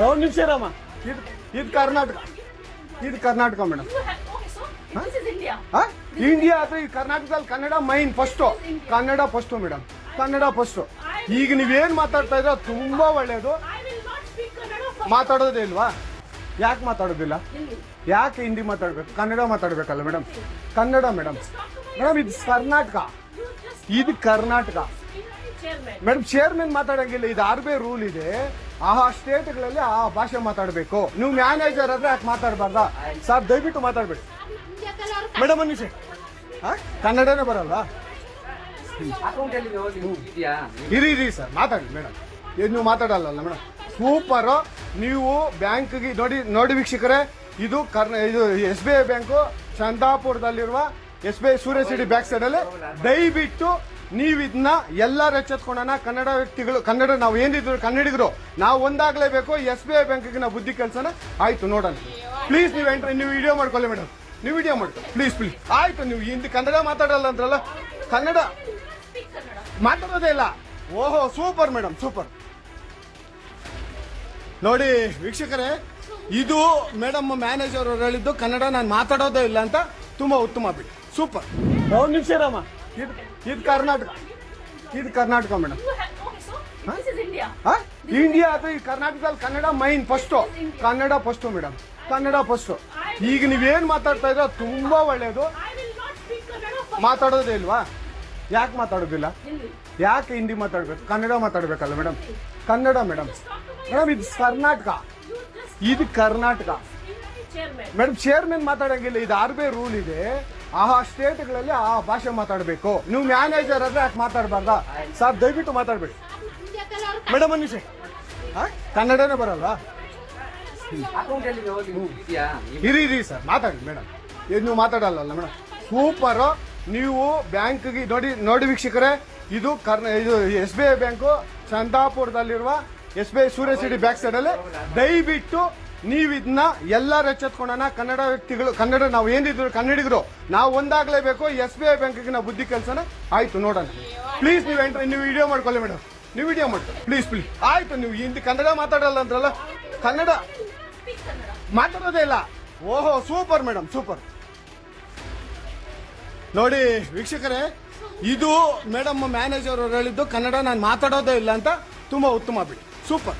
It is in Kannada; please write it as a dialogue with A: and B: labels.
A: ಒಂದು ನಿಮಿಷ ರಾಮ. ಇದು ಕರ್ನಾಟಕ, ಇದು Karnataka madam.
B: This is India.
A: India ಅಥವಾ ಈ ಕರ್ನಾಟಕದಲ್ಲಿ Kannada main first, Kannada first madam, Kannada first. ಈಗ ನೀವೇನು ಮಾತಾಡ್ತಾ ಇದ್ರೆ ತುಂಬಾ ಒಳ್ಳೇದು.
B: I will not speak Kannada for
A: ಮಾತಾಡೋದೇ ಇಲ್ವಾ? ಯಾಕೆ ಮಾತಾಡೋದಿಲ್ಲ?
B: Hindi.
A: ಯಾಕೆ ಹಿಂದಿ ಮಾತಾಡ್ಬೇಕು? ಕನ್ನಡ ಮಾತಾಡ್ಬೇಕಲ್ಲ ಮೇಡಮ್, ಕನ್ನಡ ಮೇಡಮ್. ಮೇಡಮ್ ಇದು ಕರ್ನಾಟಕ,
B: You just
A: ಇದು ಕರ್ನಾಟಕ
B: chairman.
A: ಮೇಡಮ್. ಚೇರ್ಮನ್ ಮಾತಾಡಂಗಿಲ್ಲ, ಇದು ಆರ್ಬಿ ರೂಲ್ ಇದೆ. ಆ ಸ್ಟೇಟ್ಗಳಲ್ಲಿ ಆ ಭಾಷೆ ಮಾತಾಡಬೇಕು. ನೀವು ಮ್ಯಾನೇಜರ್ ಆದ್ರೆ ಯಾಕೆ ಮಾತಾಡಬಾರ್ದಾ ಸರ್? ದಯವಿಟ್ಟು ಮಾತಾಡ್ಬೇಡಿ ಮೇಡಮ್. ಒಂದು ನಿಮಿಷ, ಕನ್ನಡನೇ ಬರಲ್ವಾ? ಇರಿ ಸರ್, ಮಾತಾಡಿ ಮೇಡಮ್. ಇದು ನೀವು ಮಾತಾಡಲ್ಲ ಮೇಡಮ್. ಸೂಪರು. ನೀವು ಬ್ಯಾಂಕ್ಗೆ ನೋಡಿ ವೀಕ್ಷಕರೇ, ಇದು ಇದು SBI ಬ್ಯಾಂಕು ಚಂದಾಪುರದಲ್ಲಿರುವ SBI ಸೂರ್ಯ ಸಿಟಿ ಬ್ಯಾಕ್ ಸೈಡ್ ಅಲ್ಲಿ. ದಯವಿಟ್ಟು ನೀವು ಇದನ್ನ ಎಲ್ಲರೂ ಎಚ್ಚೆತ್ಕೊಳ್ಳೋಣ. ಕನ್ನಡ ವ್ಯಕ್ತಿಗಳು, ಕನ್ನಡ ನಾವು ಏನಿದ್ರು ಕನ್ನಡಿಗರು ನಾವು ಒಂದಾಗಲೇಬೇಕು. SBI ಬ್ಯಾಂಕಿಗೆ ನಾವು ಬುದ್ಧಿ ಕೆಲಸನ ಆಯ್ತು ನೋಡೋಣ. ಪ್ಲೀಸ್ ನೀವು ವಿಡಿಯೋ ಮಾಡ್ಕೊಳ್ಳಿ ಮೇಡಮ್, ನೀವು ವಿಡಿಯೋ ಮಾಡ್ಕೊಳ್ಳಿ ಪ್ಲೀಸ್. ಆಯ್ತು, ನೀವು ಹಿಂದಿ ಕನ್ನಡ ಮಾತಾಡಲ್ಲ ಅಂದ್ರಲ್ಲ, ಕನ್ನಡ
B: Speak Kannada.
A: ಮಾತಾಡೋದೇ ಇಲ್ಲ. ಓಹೋ ಸೂಪರ್ ಮೇಡಮ್, ಸೂಪರ್. ನೋಡಿ ವೀಕ್ಷಕರೇ, ಇದು ಮೇಡಮ್ ಮ್ಯಾನೇಜರ್ ಅವರು ಹೇಳಿದ್ದು ಕನ್ನಡ ನಾನು ಮಾತಾಡೋದೇ ಇಲ್ಲ ಅಂತ. ತುಂಬಾ ಉತ್ತಮ ಬಿಡಿ, ಸೂಪರ್. ಒಂದು ನಿಮಿಷ ರಾಮ. ಇದು ಕರ್ನಾಟಕ, ಇದು Karnataka madam.
B: Okay, so this is India.
A: India ಅಥವಾ ಈ ಕರ್ನಾಟಕದಲ್ಲಿ Kannada main first, Kannada first madam, Kannada first. ಈಗ ನೀವೇನು ಮಾತಾಡ್ತಾ ಇದ್ರೆ ತುಂಬಾ ಒಳ್ಳೇದು.
B: I will not speak Kannada for
A: ಮಾತಾಡೋದೇ ಇಲ್ವಾ? ಯಾಕೆ ಮಾತಾಡೋದಿಲ್ಲ?
B: Hindi.
A: ಯಾಕೆ ಹಿಂದಿ ಮಾತಾಡ್ಬೇಕು? ಕನ್ನಡ ಮಾತಾಡ್ಬೇಕಲ್ಲ ಮೇಡಮ್, ಕನ್ನಡ ಮೇಡಮ್. ಮೇಡಮ್ ಇದು ಕರ್ನಾಟಕ,
B: You just
A: ಇದು ಕರ್ನಾಟಕ
B: chairman.
A: ಮೇಡಮ್. ಚೇರ್ಮನ್ ಮಾತಾಡಂಗಿಲ್ಲ, ಇದು ಆರ್ಬಿ ರೂಲ್ ಇದೆ. ಆ ಸ್ಟೇಟ್ಗಳಲ್ಲಿ ಆ ಭಾಷೆ ಮಾತಾಡಬೇಕು. ನೀವು ಮ್ಯಾನೇಜರ್ ಆದ್ರೆ ಯಾಕೆ ಮಾತಾಡಬಾರ್ದಾ ಸರ್? ದಯವಿಟ್ಟು ಮಾತಾಡ್ಬೇಡಿ ಮೇಡಮ್. ಒಂದು ನಿಮಿಷ, ಕನ್ನಡನೇ ಬರಲ್ವಾ? ಇರಿ ಸರ್, ಮಾತಾಡಿ ಮೇಡಮ್. ಇದು ನೀವು ಮಾತಾಡಲ್ಲ ಮೇಡಮ್. ಸೂಪರು. ನೀವು ಬ್ಯಾಂಕ್ಗೆ ನೋಡಿ ವೀಕ್ಷಕರೇ, ಇದು ಇದು SBI ಬ್ಯಾಂಕು ಚಂದಾಪುರದಲ್ಲಿರುವ SBI ಸೂರ್ಯ ಸಿಟಿ ಬ್ಯಾಕ್ ಸೈಡ್ ಅಲ್ಲಿ. ದಯವಿಟ್ಟು ನೀವು ಇದನ್ನ ಎಲ್ಲರೂ ಎಚ್ಚೆತ್ಕೊಳ್ಳೋಣ. ಕನ್ನಡ ವ್ಯಕ್ತಿಗಳು, ಕನ್ನಡ ನಾವು ಏನಿದ್ರು ಕನ್ನಡಿಗರು ನಾವು ಒಂದಾಗಲೇಬೇಕು. SBI ಬ್ಯಾಂಕಿಗೆ ನಾವು ಬುದ್ಧಿ ಕೆಲಸನ ಆಯ್ತು ನೋಡೋಣ. ಪ್ಲೀಸ್ ನೀವು ವಿಡಿಯೋ ಮಾಡ್ಕೊಳ್ಳಿ ಮೇಡಮ್, ನೀವು ವಿಡಿಯೋ ಮಾಡ್ಕೊಳ್ಳಿ ಪ್ಲೀಸ್. ಆಯ್ತು, ನೀವು ಹಿಂದಿ ಕನ್ನಡ ಮಾತಾಡಲ್ಲ ಅಂದ್ರಲ್ಲ, ಕನ್ನಡ
B: Speak Kannada.
A: ಮಾತಾಡೋದೇ ಇಲ್ಲ. ಓಹೋ ಸೂಪರ್ ಮೇಡಮ್, ಸೂಪರ್. ನೋಡಿ ವೀಕ್ಷಕರೇ, ಇದು ಮೇಡಮ್ ಮ್ಯಾನೇಜರ್ ಅವರು ಹೇಳಿದ್ದು ಕನ್ನಡ ನಾನು ಮಾತಾಡೋದೇ ಇಲ್ಲ ಅಂತ. ತುಂಬಾ ಉತ್ತಮ ಬಿಡಿ, ಸೂಪರ್.